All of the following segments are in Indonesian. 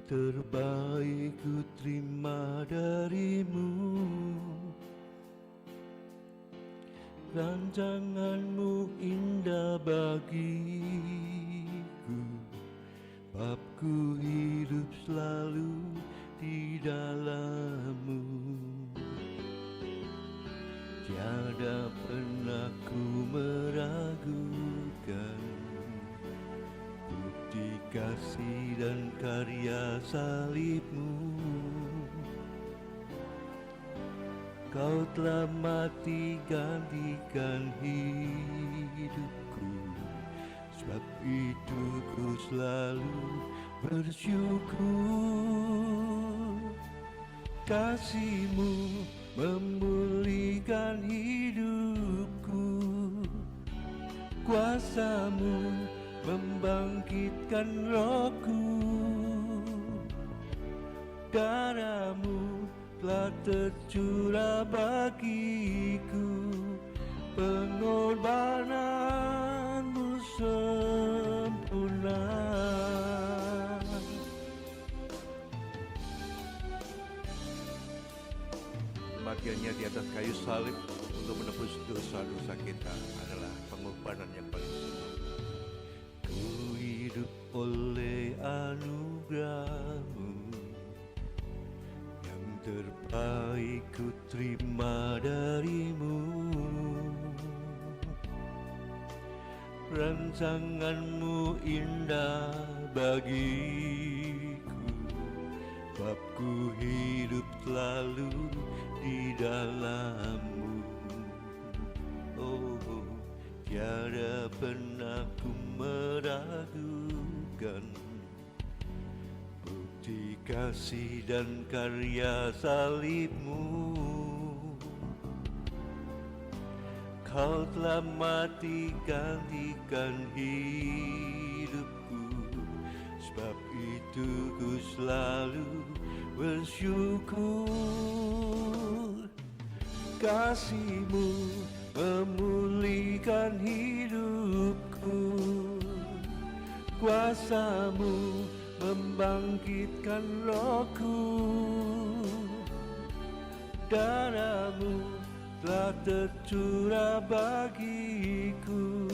terbaik ku terima darimu. Rancanganmu indah bagiku, bab ku hidup selalu di dalammu. Tiada pernah ku meragukan bukti kasih dan karya salibmu. Kau telah mati gantikan hidupku, sebab itu ku selalu bersyukur. Kasih-Mu memulihkan hidupku, kuasa-Mu membangkitkan rohku. Darah-Mu telah tercurah bagiku, pengorbanan-Mu sempurna. Kematiannya di atas kayu salib untuk menebus dosa-dosa kita adalah pengorbanan yang paling sempurna. Ku hidup oleh anugerah-Mu, yang terbaik ku terima darimu. Rancangan-Mu indah bagiku, bab ku hidup selalu di dalam-Mu. Oh, tiada pernah ku meragukan bukti kasih dan karya salib-Mu. Kau telah mati gantikan hidupku, sebab itu ku selalu bersyukur. Kasih-Mu memulihkan hidupku, kuasa-Mu membangkitkan rohku. Darah-Mu telah tercurah bagiku,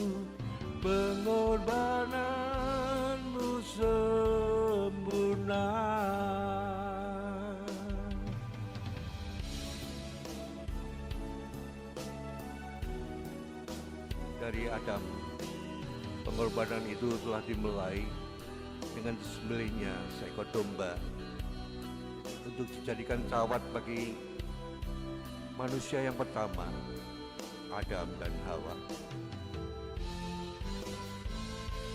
pengorbanan-Mu sempurna. Dari Adam, pengorbanan itu telah dimulai dengan disembelihnya seekor domba untuk dijadikan cawat bagi manusia yang pertama, Adam dan Hawa.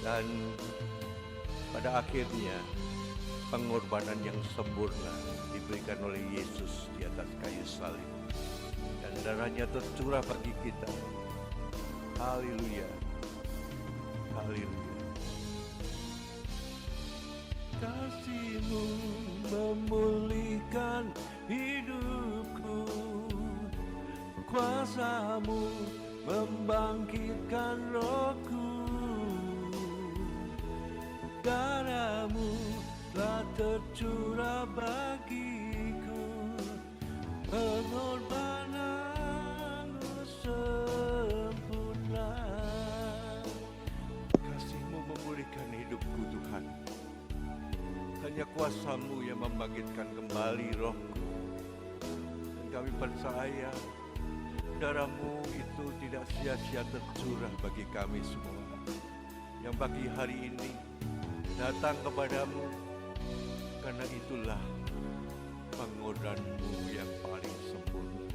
Dan pada akhirnya pengorbanan yang sempurna diberikan oleh Yesus di atas kayu salib, dan darahnya tercurah bagi kita. Haleluya, haleluya. Kasih-Mu memulihkan hidupku, kuasa-Mu membangkitkan rohku. Darah-Mu telah tercurah bagiku, pengorbanan-Mu sempurna. Kasih-Mu memulihkan hidupku, Tuhan. Hanya kuasa-Mu yang membangkitkan kembali rohku. Dan kami percaya darah-Mu itu tidak sia-sia tercurah bagi kami semua, yang bagi hari ini datang kepadamu, karena itulah pengorbanan-Mu yang paling sempurna.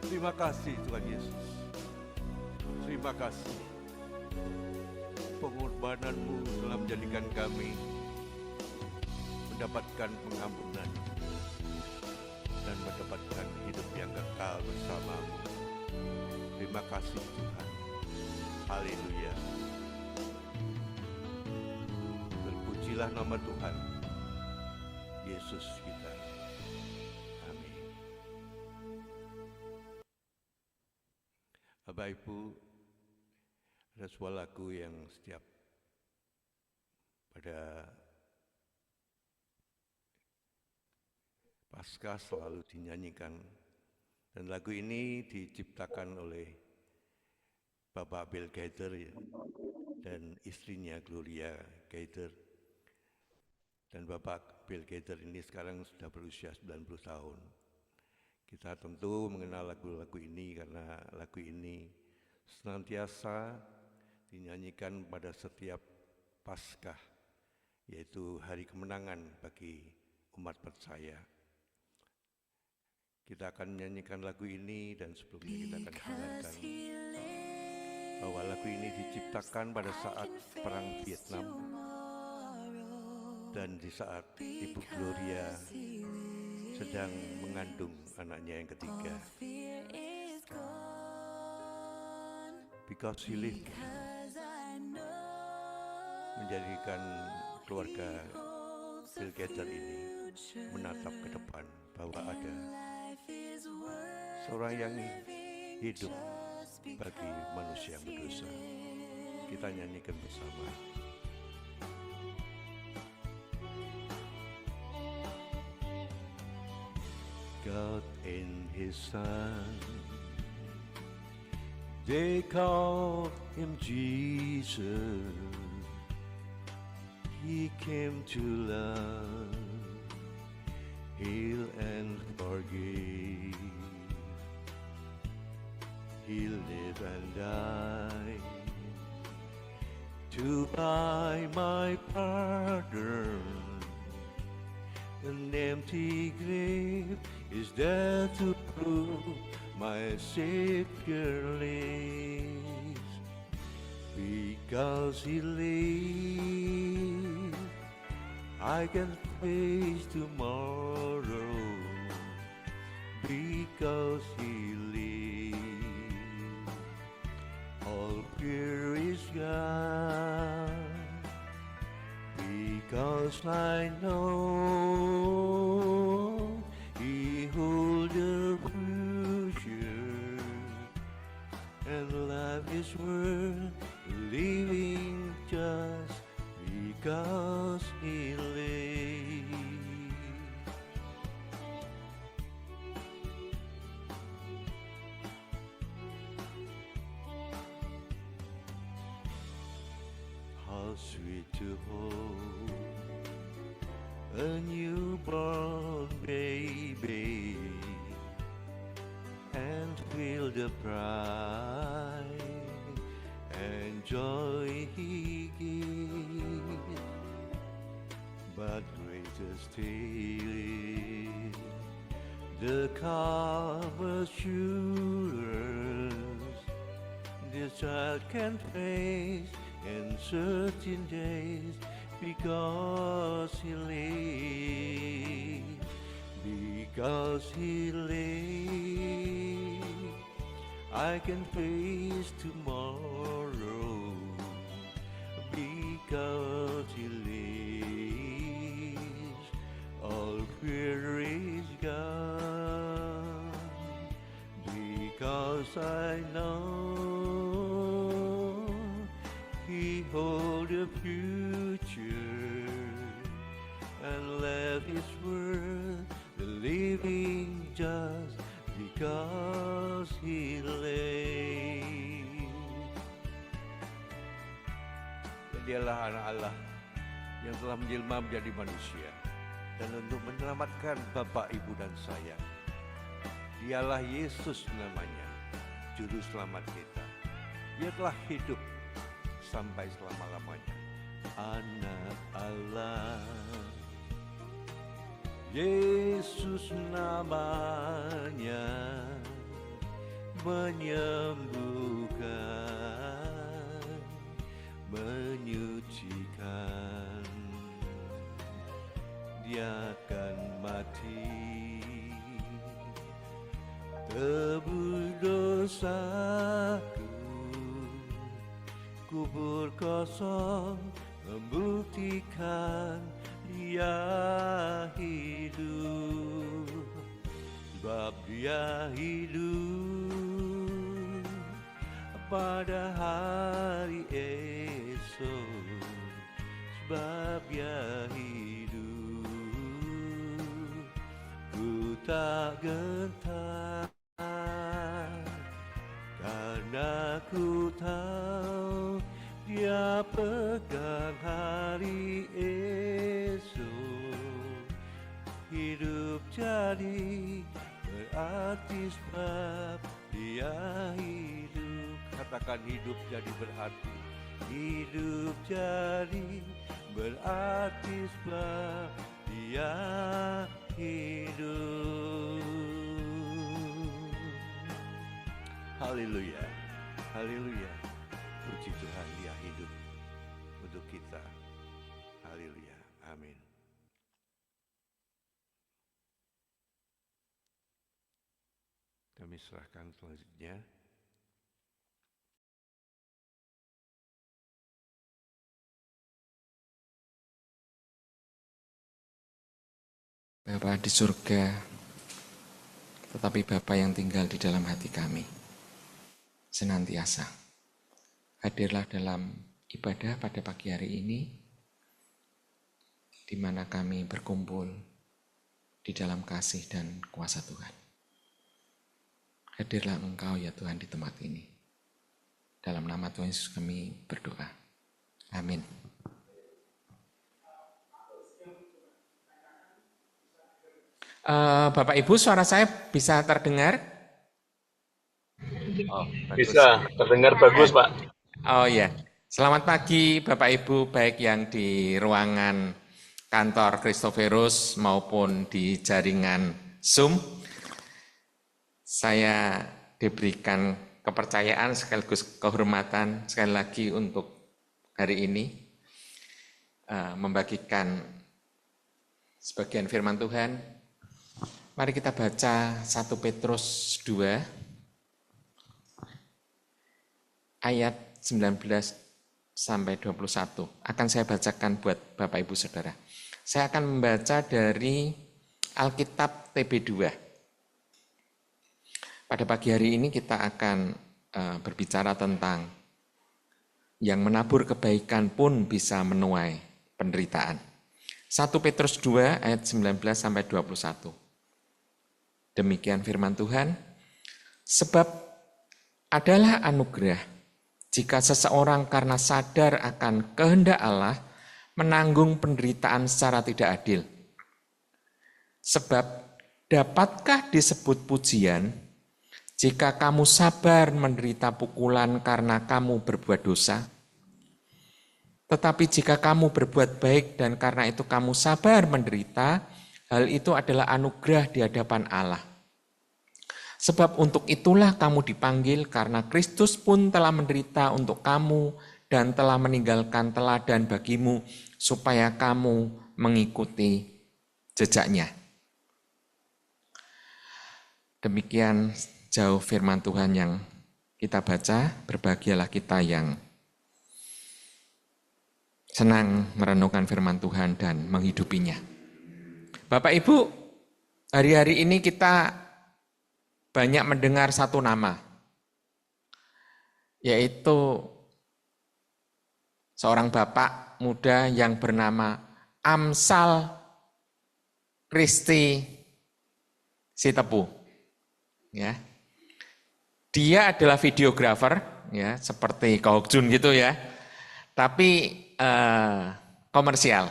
Terima kasih Tuhan Yesus. Terima kasih. Pengorbanan-Mu telah menjadikan kami mendapatkan pengampunan dan mendapatkan hidup yang kekal bersama-Mu. Terima kasih Tuhan. Haleluya. Terpujilah nama Tuhan Yesus kita. Amin. Bapak Ibu, ada sebuah lagu yang setiap pada Paskah selalu dinyanyikan, dan lagu ini diciptakan oleh Bapak Bill Gaither dan istrinya Gloria Gaither. Dan Bapak Bill Gaither ini sekarang sudah berusia 90 tahun. Kita tentu mengenal lagu-lagu ini karena lagu ini senantiasa dinyanyikan pada setiap Paskah, yaitu hari kemenangan bagi umat percaya. Kita akan menyanyikan lagu ini, dan sebelumnya kita akan dengarkan bahwa lagu ini diciptakan pada saat Perang Vietnam dan di saat Ibu Gloria sedang mengandung anaknya yang ketiga. Because He Lives menjadikan keluarga Bill Gaither ini menatap ke depan bahwa ada seorang yang hidup bagi manusia yang berdosa. Kita nyanyikan bersama. God in His Son, they call Him Jesus. He came to love, heal and forgive. He lived and died to buy my pardon. An empty grave is there to prove my Savior lives. Because He lives, I can face tomorrow. Because He lives, all fear is gone. Because I know He holds the future, and life is worth living just because He lives. How sweet to hold a newborn baby and feel the pride and joy He gives. But greater still, the calm assurance this child can face in certain days. Because He lives, because He lives, I can face tomorrow. Because He lives, all fear is gone. Because I know He holds the future, and life is worth the living just because He lives. Dialah anak Allah yang telah menjelma menjadi manusia, dan untuk menyelamatkan Bapak, Ibu, dan saya. Dialah Yesus namanya, Juru Selamat kita. Dia telah hidup sampai selama-lamanya. Anak Allah, Yesus namanya, menyembuhkan, menyucikan. Dia akan mati, tebus dosaku. Kubur kosong membuktikan Dia hidup. Sebab Dia hidup pada hari esok. Sebab Dia hidup, ku tak gentar, karena ku tahu Dia pegang hari esok. Hidup jadi berarti sebab Dia hidup. Katakan hidup jadi berarti. Hidup jadi berarti sebab Dia hidup. Haleluya, haleluya. Puji Tuhan, Dia hidup untuk kita. Haleluya, amin. Kami serahkan selanjutnya. Bapa di surga, tetapi Bapa yang tinggal di dalam hati kami, senantiasa hadirlah dalam ibadah pada pagi hari ini, di mana kami berkumpul di dalam kasih dan kuasa Tuhan. Hadirlah Engkau ya Tuhan di tempat ini. Dalam nama Tuhan Yesus kami berdoa. Amin. Bapak Ibu, suara saya bisa terdengar? Oh, bisa terdengar bagus, Pak. Oh ya, selamat pagi Bapak Ibu, baik yang di ruangan kantor Christophorus maupun di jaringan Zoom. Saya diberikan kepercayaan sekaligus kehormatan sekali lagi untuk hari ini membagikan sebagian firman Tuhan. Mari kita baca 1 Petrus 2 ayat 19 sampai 21. Akan saya bacakan buat Bapak Ibu Saudara. Saya akan membaca dari Alkitab TB2. Pada pagi hari ini kita akan berbicara tentang yang menabur kebaikan pun bisa menuai penderitaan. 1 Petrus 2 ayat 19 sampai 21. Demikian firman Tuhan, sebab adalah anugerah jika seseorang karena sadar akan kehendak Allah menanggung penderitaan secara tidak adil. Sebab dapatkah disebut pujian jika kamu sabar menderita pukulan karena kamu berbuat dosa? Tetapi jika kamu berbuat baik dan karena itu kamu sabar menderita, hal itu adalah anugerah di hadapan Allah. Sebab untuk itulah kamu dipanggil, karena Kristus pun telah menderita untuk kamu dan telah meninggalkan teladan bagimu, supaya kamu mengikuti jejaknya. Demikian jauh firman Tuhan yang kita baca, berbahagialah kita yang senang merenungkan firman Tuhan dan menghidupinya. Bapak Ibu, hari-hari ini kita banyak mendengar satu nama, yaitu seorang bapak muda yang bernama Amsal Christy Sitepu. Ya, dia adalah videografer, ya seperti Ko Jun gitu ya, tapi komersial.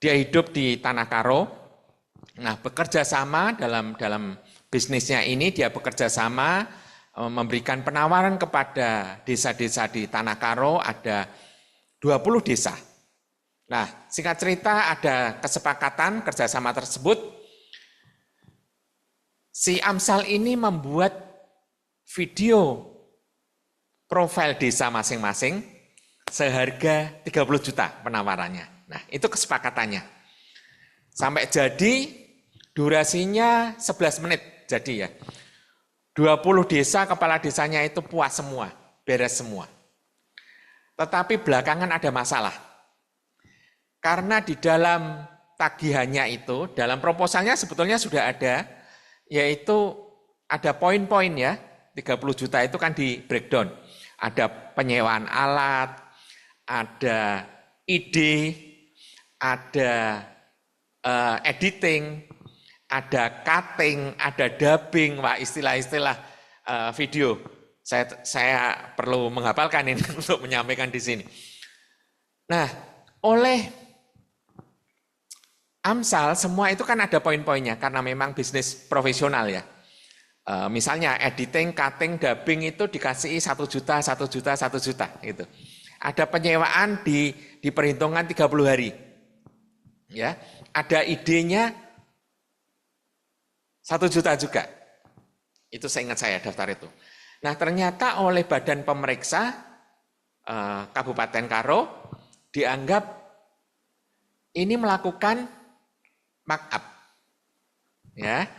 Dia hidup di Tanah Karo. Nah, bekerja sama dalam bisnisnya ini, dia bekerja sama memberikan penawaran kepada desa-desa di Tanah Karo, ada 20 desa. Nah, singkat cerita ada kesepakatan kerjasama tersebut. Si Amsal ini membuat video profil desa masing-masing seharga 30 juta penawarannya. Nah, itu kesepakatannya. Sampai jadi durasinya 11 menit jadi ya. 20 desa, kepala desanya itu puas semua, beres semua. Tetapi belakangan ada masalah. Karena di dalam tagihannya itu, dalam proposalnya sebetulnya sudah ada, yaitu ada poin-poin ya, 30 juta itu kan di breakdown. Ada penyewaan alat, ada ide, ada editing, ada cutting, ada dubbing, wah istilah-istilah video. Saya perlu menghafalkan ini untuk menyampaikan di sini. Nah, oleh Amsal semua itu kan ada poin-poinnya karena memang bisnis profesional ya. Misalnya editing, cutting, dubbing itu dikasih 1 juta, 1 juta, 1 juta gitu. Ada penyewaan diperhitungkan 30 hari. Ya, ada idenya 1 juta juga. Itu seingat saya daftar itu. Nah, ternyata oleh badan pemeriksa Kabupaten Karo dianggap ini melakukan markup. Ya.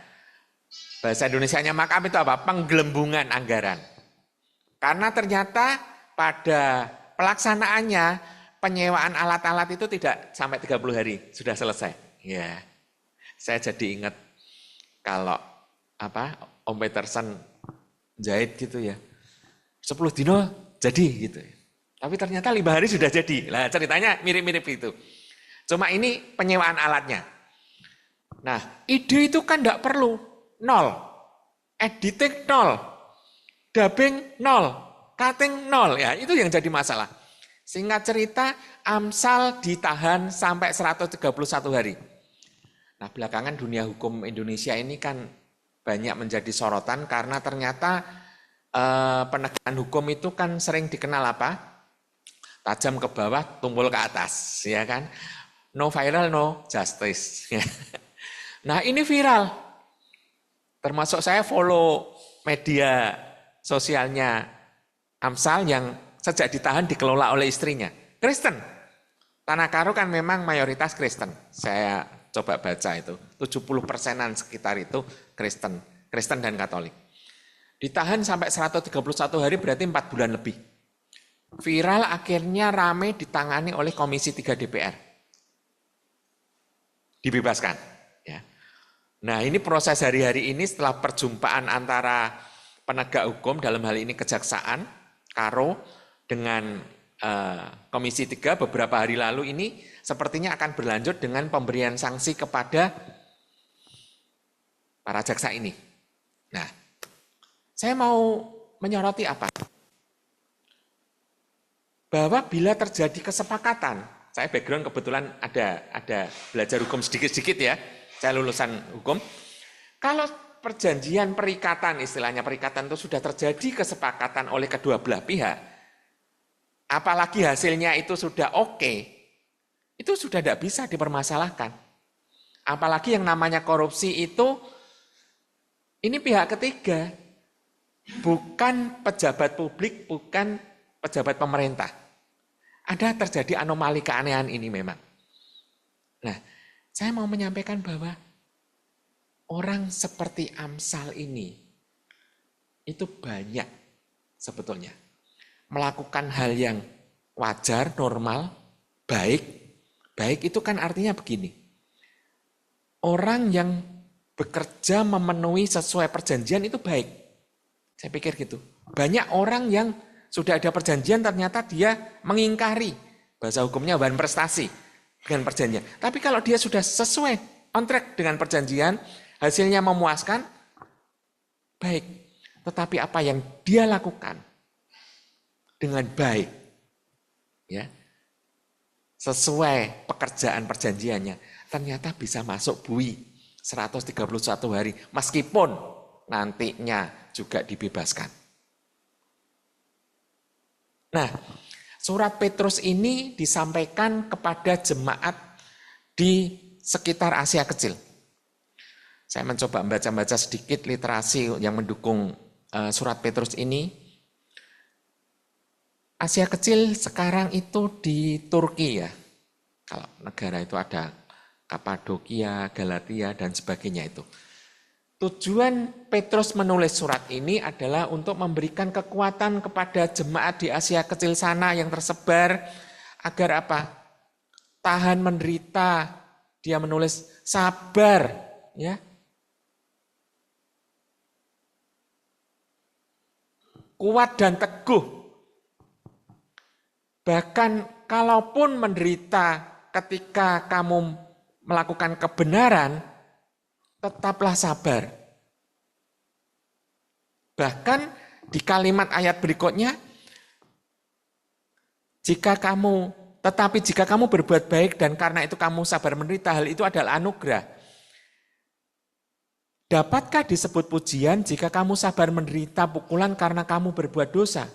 Bahasa Indonesianya markup itu apa? Penggelembungan anggaran. Karena ternyata pada pelaksanaannya penyewaan alat-alat itu tidak sampai 30 hari sudah selesai. Ya. Saya jadi ingat kalau Om Peterson jahit gitu ya. 10 dino jadi gitu. Tapi ternyata 5 hari sudah jadi. Lah ceritanya mirip-mirip itu. Cuma ini penyewaan alatnya. Nah, ide itu kan enggak perlu. 0. Editing 0. Dubbing 0. Cutting 0. Ya, itu yang jadi masalah. Singkat cerita, Amsal ditahan sampai 131 hari. Nah, belakangan dunia hukum Indonesia ini kan banyak menjadi sorotan karena ternyata penegakan hukum itu kan sering dikenal apa? Tajam ke bawah, tumpul ke atas, ya kan? No viral, no justice. Nah, ini viral. Termasuk saya follow media sosialnya Amsal yang sejak ditahan dikelola oleh istrinya. Kristen. Tanah Karo kan memang mayoritas Kristen. Saya coba baca itu. 70%-an sekitar itu Kristen. Kristen dan Katolik. Ditahan sampai 131 hari berarti 4 bulan lebih. Viral akhirnya rame ditangani oleh Komisi 3 DPR. Dibebaskan. Ya. Nah ini proses hari-hari ini setelah perjumpaan antara penegak hukum dalam hal ini Kejaksaan, Karo, dengan Komisi 3 beberapa hari lalu ini sepertinya akan berlanjut dengan pemberian sanksi kepada para jaksa ini. Nah, saya mau menyoroti apa? Bahwa bila terjadi kesepakatan, saya background kebetulan ada belajar hukum sedikit-sedikit ya, saya lulusan hukum. Kalau perjanjian perikatan, istilahnya perikatan itu sudah terjadi kesepakatan oleh kedua belah pihak, apalagi hasilnya itu sudah oke, itu sudah tidak bisa dipermasalahkan. Apalagi yang namanya korupsi itu, ini pihak ketiga, bukan pejabat publik, bukan pejabat pemerintah. Ada terjadi anomali keanehan ini memang. Nah, saya mau menyampaikan bahwa orang seperti Amsal ini, itu banyak sebetulnya. Melakukan hal yang wajar, normal, baik. Baik itu kan artinya begini. Orang yang bekerja memenuhi sesuai perjanjian itu baik. Saya pikir gitu. Banyak orang yang sudah ada perjanjian ternyata dia mengingkari. Bahasa hukumnya bahan prestasi dengan perjanjian. Tapi kalau dia sudah sesuai on track dengan perjanjian, hasilnya memuaskan, baik. Tetapi apa yang dia lakukan dengan baik, ya, sesuai pekerjaan perjanjiannya, ternyata bisa masuk bui 131 hari, meskipun nantinya juga dibebaskan. Nah, surat Petrus ini disampaikan kepada jemaat di sekitar Asia Kecil. Saya mencoba membaca-baca sedikit literasi yang mendukung surat Petrus ini. Asia Kecil sekarang itu di Turki ya. Kalau negara itu ada Kapadokia, Galatia, dan sebagainya itu. Tujuan Petrus menulis surat ini adalah untuk memberikan kekuatan kepada jemaat di Asia Kecil sana yang tersebar agar apa? Tahan menderita. Dia menulis sabar, ya. Kuat dan teguh. Bahkan kalaupun menderita ketika kamu melakukan kebenaran, tetaplah sabar. Bahkan di kalimat ayat berikutnya, tetapi jika kamu berbuat baik dan karena itu kamu sabar menderita, hal itu adalah anugerah. Dapatkah disebut pujian jika kamu sabar menderita pukulan karena kamu berbuat dosa?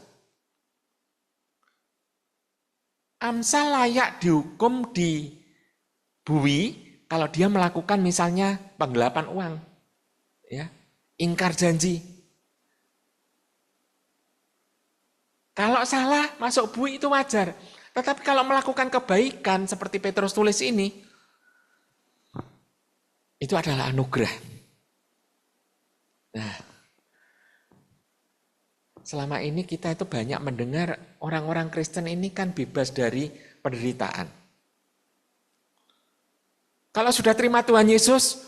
Amsal layak dihukum di bui kalau dia melakukan misalnya penggelapan uang, ya, ingkar janji. Kalau salah masuk bui itu wajar. Tetapi kalau melakukan kebaikan seperti Petrus tulis ini, itu adalah anugerah. Nah, selama ini kita itu banyak mendengar orang-orang Kristen ini kan bebas dari penderitaan. Kalau sudah terima Tuhan Yesus,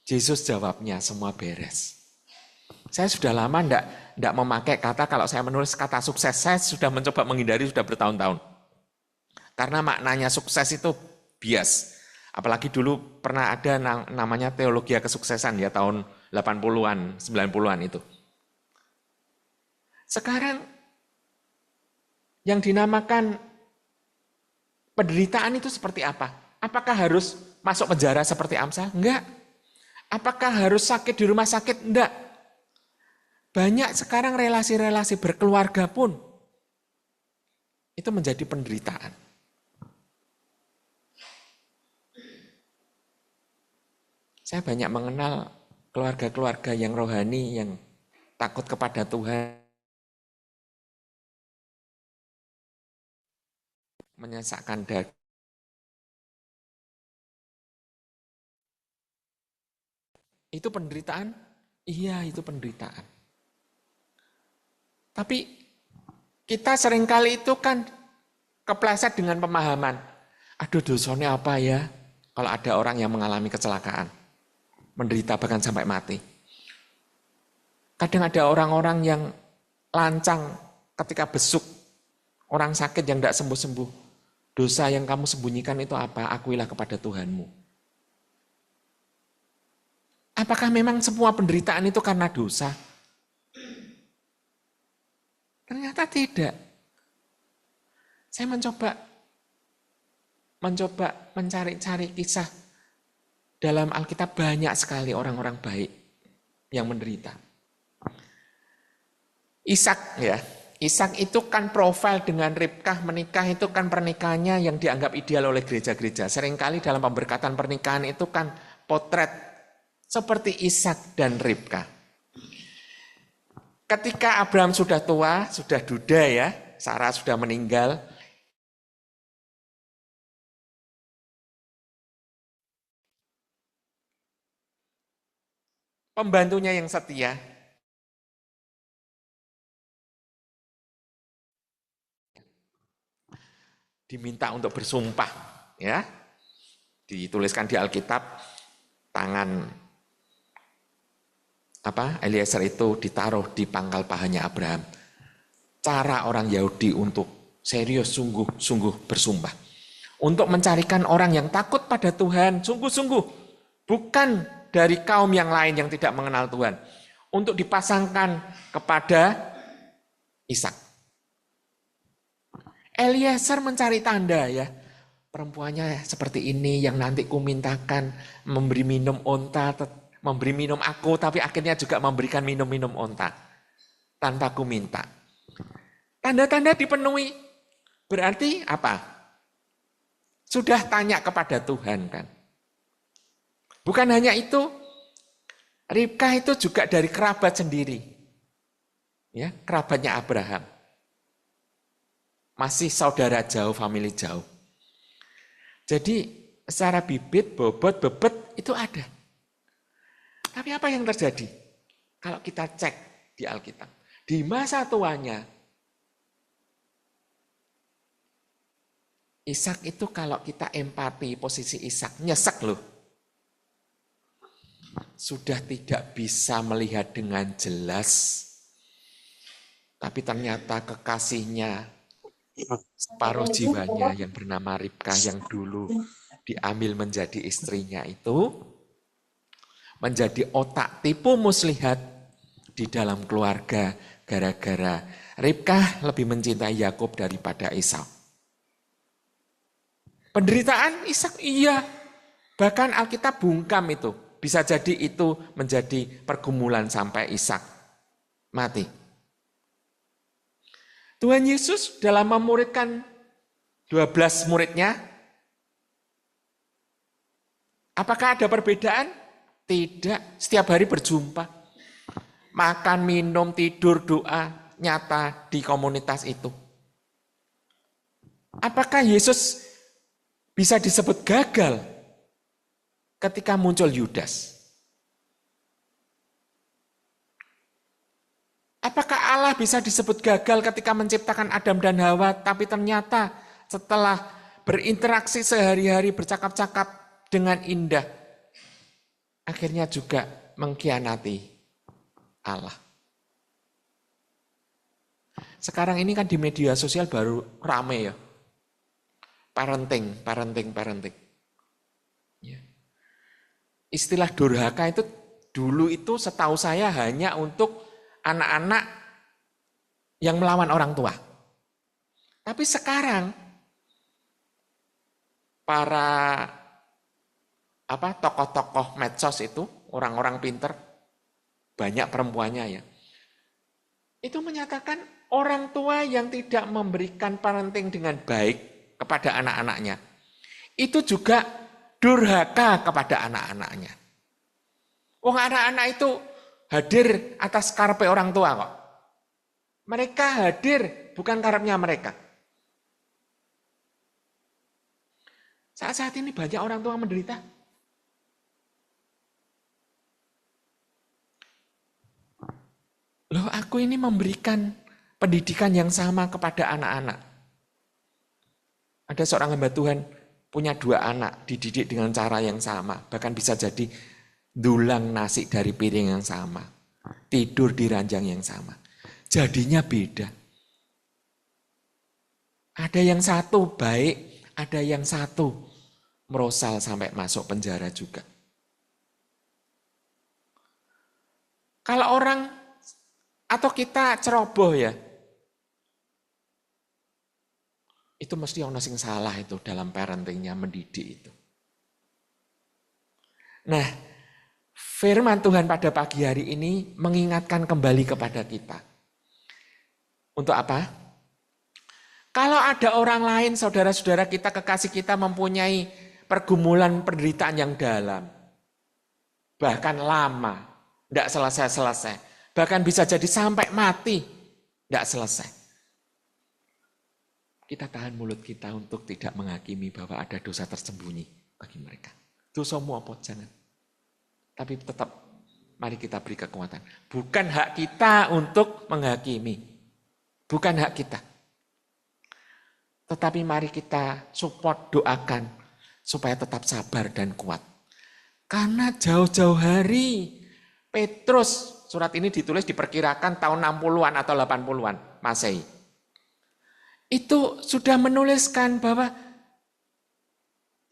Yesus jawabnya semua beres. Saya sudah lama enggak memakai kata, kalau saya menulis kata sukses, saya sudah mencoba menghindari sudah bertahun-tahun. Karena maknanya sukses itu bias. Apalagi dulu pernah ada namanya teologi kesuksesan ya, tahun 80-an, 90-an itu. Sekarang yang dinamakan penderitaan itu seperti apa? Apakah harus masuk penjara seperti Amsal? Enggak. Apakah harus sakit di rumah sakit? Enggak. Banyak sekarang relasi-relasi berkeluarga pun itu menjadi penderitaan. Saya banyak mengenal keluarga-keluarga yang rohani, yang takut kepada Tuhan, menyesakkan daging. Itu penderitaan? Iya, itu penderitaan. Tapi kita seringkali itu kan kepleset dengan pemahaman. Aduh, dosanya apa ya kalau ada orang yang mengalami kecelakaan, menderita bahkan sampai mati. Kadang ada orang-orang yang lancang ketika besuk orang sakit yang tidak sembuh-sembuh. Dosa yang kamu sembunyikan itu apa? Akuilah kepada Tuhanmu. Apakah memang semua penderitaan itu karena dosa? Ternyata tidak. Saya mencoba mencari-cari kisah dalam Alkitab, banyak sekali orang-orang baik yang menderita. Ishak ya, Ishak itu kan profil dengan Ribkah menikah, itu kan pernikahannya yang dianggap ideal oleh gereja-gereja. Seringkali dalam pemberkatan pernikahan itu kan potret seperti Ishak dan Ribkah. Ketika Abraham sudah tua, sudah duda ya, Sarah sudah meninggal. Pembantunya yang setia diminta untuk bersumpah, ya. Dituliskan di Alkitab, tangan Eliezer itu ditaruh di pangkal pahanya Abraham. Cara orang Yahudi untuk serius sungguh-sungguh bersumpah. Untuk mencarikan orang yang takut pada Tuhan, sungguh-sungguh. Bukan dari kaum yang lain yang tidak mengenal Tuhan. Untuk dipasangkan kepada Ishak. Eliezer mencari tanda ya. Perempuannya seperti ini yang nanti kumintakan memberi minum onta, memberi minum aku, tapi akhirnya juga memberikan minum-minum onta. Tanpa ku minta. Tanda-tanda dipenuhi. Berarti apa? Sudah tanya kepada Tuhan kan. Bukan hanya itu, Ribkah itu juga dari kerabat sendiri. Ya, kerabatnya Abraham. Masih saudara jauh, famili jauh. Jadi secara bibit, bobot, bebet itu ada. Tapi apa yang terjadi? Kalau kita cek di Alkitab. Di masa tuanya, Ishak itu kalau kita empati posisi Ishak, nyesek loh. Sudah tidak bisa melihat dengan jelas. Tapi ternyata kekasihnya, separuh jiwanya yang bernama Ribkah yang dulu diambil menjadi istrinya itu, menjadi otak tipu muslihat di dalam keluarga gara-gara Ribkah lebih mencintai Yakub daripada Esau. Penderitaan Ishak iya, bahkan Alkitab bungkam itu. Bisa jadi itu menjadi pergumulan sampai Ishak mati. Tuhan Yesus dalam memuridkan 12 muridnya, apakah ada perbedaan? Tidak, setiap hari berjumpa. Makan, minum, tidur, doa, nyata di komunitas itu. Apakah Yesus bisa disebut gagal ketika muncul Yudas? Apakah Allah bisa disebut gagal ketika menciptakan Adam dan Hawa, tapi ternyata setelah berinteraksi sehari-hari, bercakap-cakap dengan indah, akhirnya juga mengkhianati Allah? Sekarang ini kan di media sosial baru rame ya. Parenting. Ya. Istilah durhaka itu dulu itu setahu saya hanya untuk anak-anak yang melawan orang tua. Tapi sekarang para tokoh-tokoh medsos itu, orang-orang pinter, banyak perempuannya ya. Itu menyatakan orang tua yang tidak memberikan parenting dengan baik kepada anak-anaknya, itu juga durhaka kepada anak-anaknya. Wong anak-anak itu hadir atas karepe orang tua kok. Mereka hadir bukan karepnya mereka. Saat-saat ini banyak orang tua menderita. Loh, aku ini memberikan pendidikan yang sama kepada anak-anak. Ada seorang hamba Tuhan punya 2 anak, dididik dengan cara yang sama. Bahkan bisa jadi dulang nasi dari piring yang sama. Tidur di ranjang yang sama. Jadinya beda. Ada yang satu baik, ada yang satu merosal sampai masuk penjara juga. Kalau orang atau kita ceroboh ya, itu mesti ono sing salah itu dalam parentingnya, mendidik itu. Nah, firman Tuhan pada pagi hari ini mengingatkan kembali kepada kita. Untuk apa? Kalau ada orang lain, saudara-saudara kita, kekasih kita mempunyai pergumulan penderitaan yang dalam, bahkan lama, tidak selesai-selesai. Bahkan bisa jadi sampai mati, tidak selesai. Kita tahan mulut kita untuk tidak menghakimi bahwa ada dosa tersembunyi bagi mereka. Dosamu apa? Jangan. Tapi tetap mari kita beri kekuatan. Bukan hak kita untuk menghakimi. Bukan hak kita. Tetapi mari kita support, doakan supaya tetap sabar dan kuat. Karena jauh-jauh hari Petrus, surat ini ditulis diperkirakan tahun 60-an atau 80-an Masehi. Itu sudah menuliskan bahwa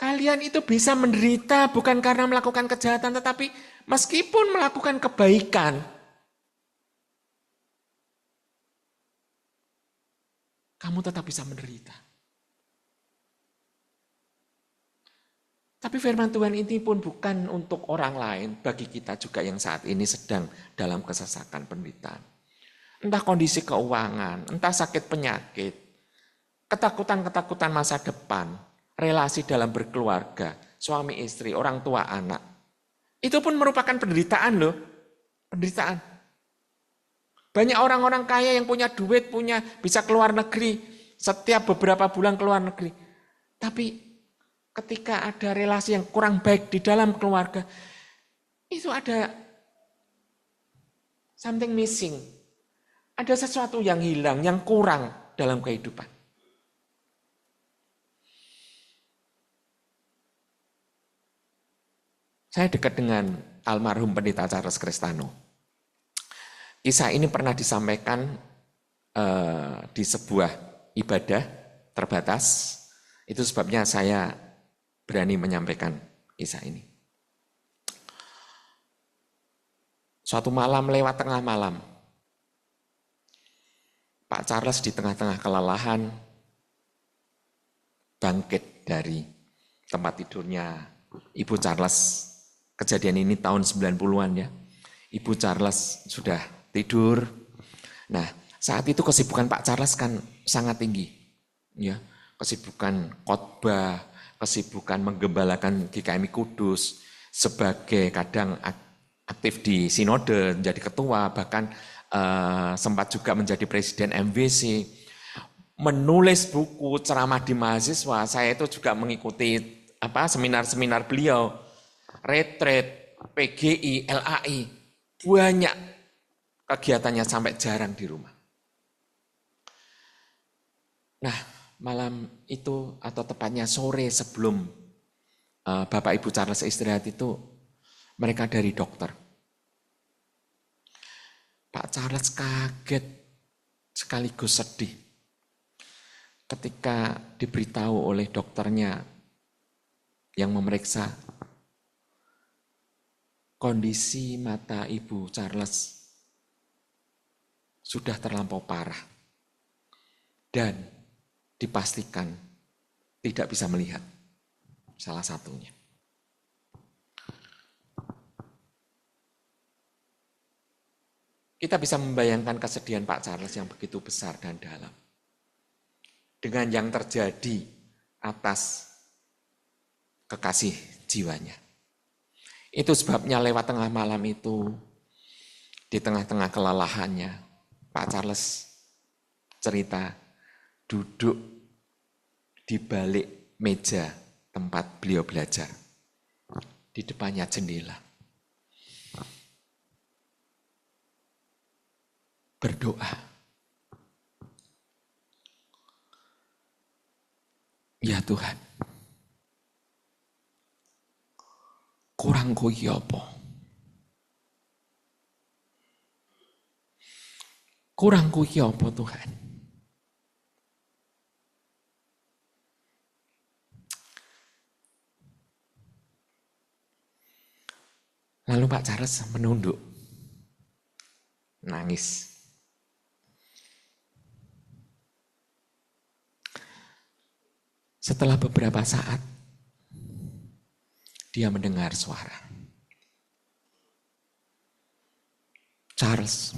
kalian itu bisa menderita bukan karena melakukan kejahatan, tetapi meskipun melakukan kebaikan, kamu tetap bisa menderita. Tapi firman Tuhan ini pun bukan untuk orang lain, bagi kita juga yang saat ini sedang dalam kesesakan penderitaan. Entah kondisi keuangan, entah sakit penyakit, ketakutan-ketakutan masa depan, relasi dalam berkeluarga, suami istri, orang tua anak. Itu pun merupakan penderitaan loh, penderitaan. Banyak orang-orang kaya yang punya duit, bisa keluar negeri, setiap beberapa bulan keluar negeri. Tapi ketika ada relasi yang kurang baik di dalam keluarga, itu ada something missing. Ada sesuatu yang hilang, yang kurang dalam kehidupan. Saya dekat dengan almarhum Pendeta Charles Crestano. Kisah ini pernah disampaikan di sebuah ibadah terbatas. Itu sebabnya saya berani menyampaikan kisah ini. Suatu malam lewat tengah malam, Pak Charles di tengah-tengah kelelahan bangkit dari tempat tidurnya Ibu Charles. Kejadian ini tahun 90-an ya. Ibu Charles sudah tidur. Nah, saat itu kesibukan Pak Charles kan sangat tinggi. Ya, kesibukan khotbah, kesibukan menggembalakan GKMI Kudus, sebagai kadang aktif di sinode, menjadi ketua, bahkan sempat juga menjadi presiden MWC, menulis buku, ceramah di mahasiswa. Saya itu juga mengikuti seminar-seminar beliau, retret, PGI, LAI, banyak kegiatannya sampai jarang di rumah. Nah, malam itu atau tepatnya sore sebelum Bapak Ibu Charles istirahat itu, mereka dari dokter. Pak Charles kaget sekaligus sedih ketika diberitahu oleh dokternya yang memeriksa kondisi mata Ibu Charles sudah terlampau parah dan dipastikan tidak bisa melihat, salah satunya. Kita bisa membayangkan kesedihan Pak Charles yang begitu besar dan dalam dengan yang terjadi atas kekasih jiwanya. Itu sebabnya lewat tengah malam itu, di tengah-tengah kelelahannya, Pak Charles cerita duduk di balik meja tempat beliau belajar. Di depannya jendela. Berdoa. Ya Tuhan, kurangku iki apa? Kurangku iki apa Tuhan? Lalu Pak Charles menunduk, nangis. Setelah beberapa saat, dia mendengar suara. Charles,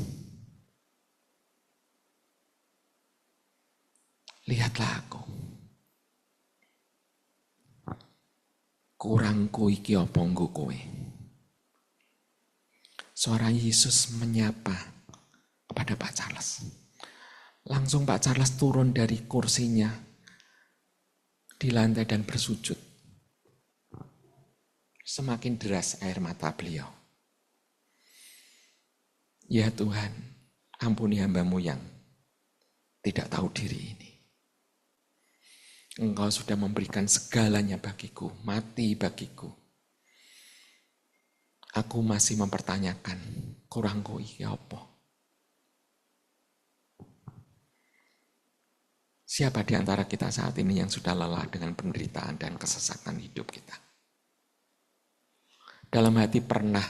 lihatlah aku. Kurangku iki apa nggo kowe? Suara Yesus menyapa kepada Pak Charles. Langsung Pak Charles turun dari kursinya di lantai dan bersujud. Semakin deras air mata beliau. Ya Tuhan, ampuni hamba-Mu yang tidak tahu diri ini. Engkau sudah memberikan segalanya bagiku, mati bagiku. Aku masih mempertanyakan, kurangku iki apa? Siapa di antara kita saat ini yang sudah lelah dengan penderitaan dan kesesakan hidup kita? Dalam hati pernah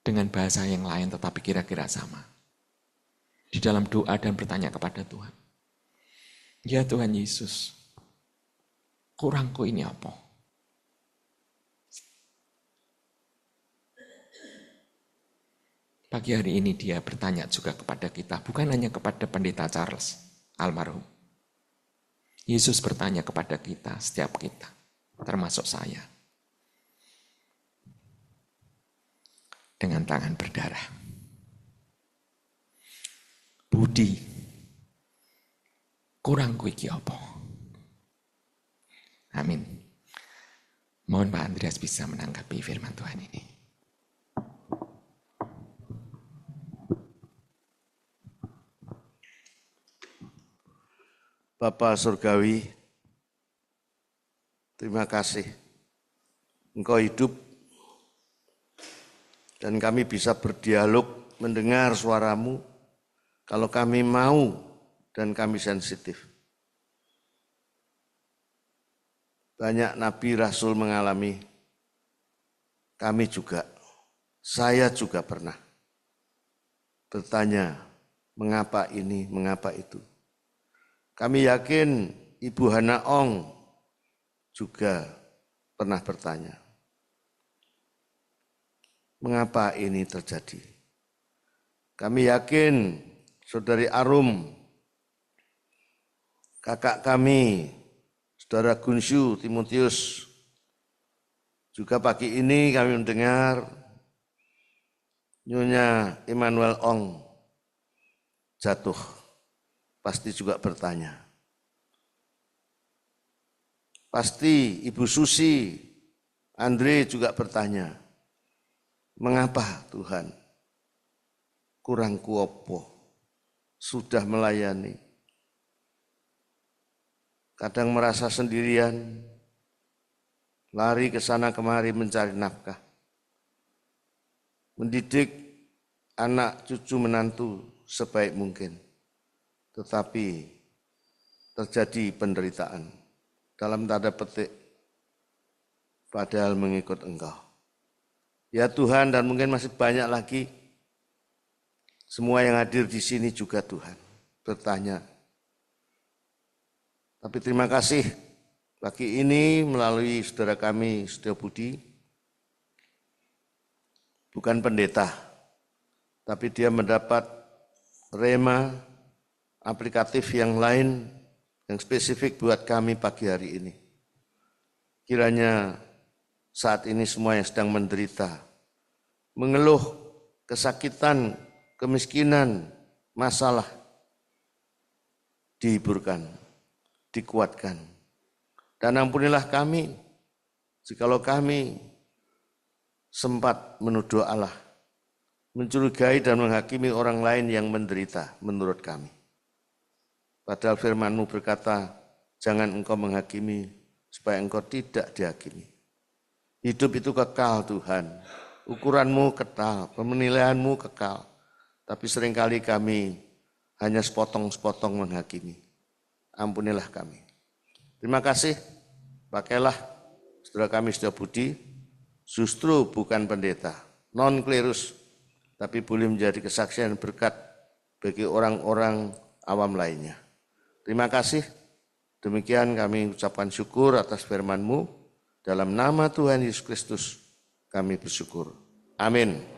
dengan bahasa yang lain tetapi kira-kira sama. Di dalam doa dan bertanya kepada Tuhan. Ya Tuhan Yesus, kurangku ini apa? Pagi hari ini dia bertanya juga kepada kita, bukan hanya kepada Pendeta Charles almarhum. Yesus bertanya kepada kita, setiap kita, termasuk saya. Dengan tangan berdarah. Budi, kurangku iki apa? Amin. Mohon Pak Andreas bisa menanggapi firman Tuhan ini. Bapa Surgawi, terima kasih. Engkau hidup dan kami bisa berdialog, mendengar suara-Mu kalau kami mau dan kami sensitif. banyak nabi rasul mengalami, kami juga, saya juga pernah bertanya, mengapa ini, mengapa itu. Kami yakin Ibu Hana Ong juga pernah bertanya, mengapa ini terjadi. Kami yakin Saudari Arum, kakak kami, Saudara Gunsyu Timotius, juga pagi ini kami mendengar Nyonya Immanuel Ong jatuh, pasti juga bertanya. Pasti Ibu Susi, Andre juga bertanya, mengapa Tuhan kurang kuopo, sudah melayani, kadang merasa sendirian, lari ke sana kemari mencari nafkah, mendidik anak cucu menantu sebaik mungkin, tetapi terjadi penderitaan dalam tanda petik, padahal mengikut Engkau. Ya Tuhan, dan mungkin masih banyak lagi, semua yang hadir di sini juga Tuhan bertanya. Tapi terima kasih pagi ini melalui saudara kami Setio Budi, bukan pendeta, tapi dia mendapat rema aplikatif yang lain yang spesifik buat kami pagi hari ini. Kiranya saat ini semua yang sedang menderita, mengeluh, kesakitan, kemiskinan, masalah, dihiburkan, dikuatkan. Dan ampunilah kami, jikalau kami sempat menuduh Allah, mencurigai dan menghakimi orang lain yang menderita menurut kami. Padahal firman-Mu berkata, jangan engkau menghakimi supaya engkau tidak dihakimi. Hidup itu kekal Tuhan, ukuran-Mu kekal, penilaian-Mu kekal. Tapi seringkali kami hanya sepotong-sepotong menghakimi. Ampunilah kami. Terima kasih, pakailah saudara kami Setio Budi, justru bukan pendeta, non-klerus, tapi boleh menjadi kesaksian berkat bagi orang-orang awam lainnya. Terima kasih, demikian kami ucapkan syukur atas firman-Mu, dalam nama Tuhan Yesus Kristus kami bersyukur. Amin.